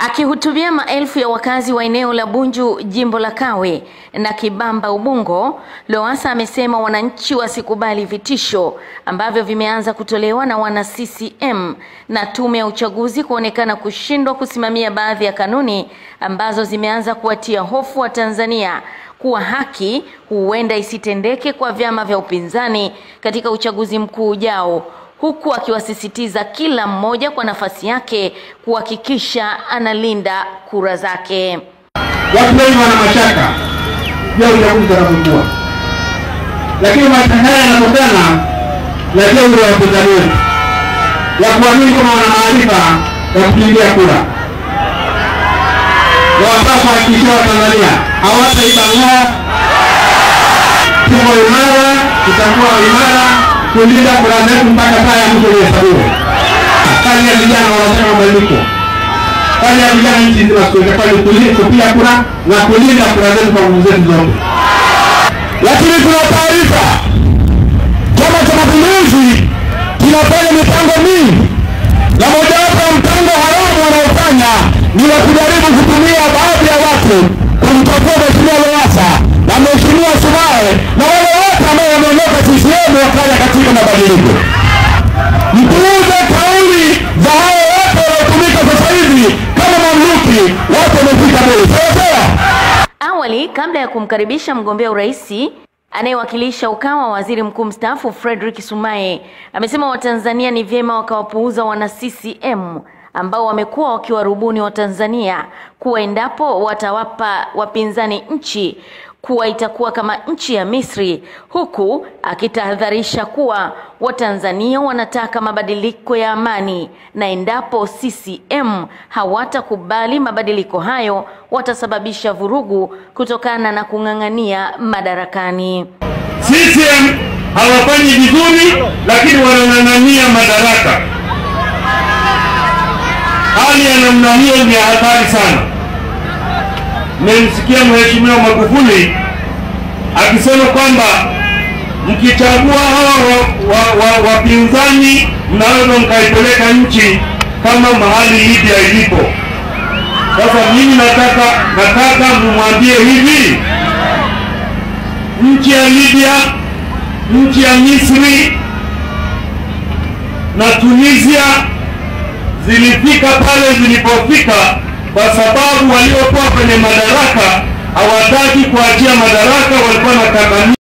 Akihutubia maelfu ya wakazi wa eneo la Bunju, jimbo la Kawe na Kibamba Ubungo, Lowassa amesema wananchi wasikubali vitisho ambavyo vimeanza kutolewa na wana CCM na tume ya uchaguzi kuonekana kushindwa kusimamia baadhi ya kanuni ambazo zimeanza kuwatia hofu wa Tanzania kuwa haki huenda isitendeke kwa vyama vya upinzani katika uchaguzi mkuu ujao, huku akiwasisitiza kila mmoja kwa nafasi yake kuhakikisha analinda kura zake. Watu wengi wana mashaka ya uchaguzi utakavyokuwa, lakini mashaka haya yanatokana na jeuri ya wapinzani wetu ya kuamini kama wana maarifa ya kupigia kura. Wanataka kuhakikisha Watanzania hawataibangua. Tuko imara, tutakuwa imara kulinda kura zetu mpaka saa ya mwisho ihesabiwe. Kazi ya vijana wanasema mabadiliko. Kazi ya vijana nchi nzima kupiga kura na kulinda kura zetu kwa nguvu zetu zote. Lakini kuna taarifa Chama cha Mapinduzi kinafanya mipango mingi, na mojawapo ya mpango haramu wanaofanya ni wa kujaribu kutumia baadhi ya watu kumtokoa Mheshimiwa Lowassa na Mheshimiwa Sumaye na wale wote ambao wameondoka CCM wakaja katika mabadiliko. Mpuuze kauli za hao wote wanaotumika sasa hivi kama mamluki, watu wamefika mbele. Sawa. Awali, kabla ya kumkaribisha mgombea urais anayewakilisha Ukawa, waziri mkuu mstaafu Frederick Sumaye amesema Watanzania ni vyema wakawapuuza wana CCM ambao wamekuwa wakiwarubuni wa Tanzania kuwa endapo watawapa wapinzani nchi kuwa itakuwa kama nchi ya Misri, huku akitahadharisha kuwa Watanzania wanataka mabadiliko ya amani na endapo CCM hawatakubali mabadiliko hayo watasababisha vurugu kutokana na kung'ang'ania madarakani. CCM hawafanyi vizuri, lakini wanang'ang'ania madaraka. Hali ya namna hiyo ni hatari sana. Nimemsikia Mheshimiwa Magufuli akisema kwamba mkichagua hawa wapinzani mnaweza mkaipeleka nchi kama mahali Libya ilipo. Sasa mimi nataka mumwambie hivi, nchi ya Libya, nchi ya Misri na Tunisia zilifika pale zilipofika kwa sababu waliokuwa kwenye madaraka hawataki kuachia madaraka, walikuwa na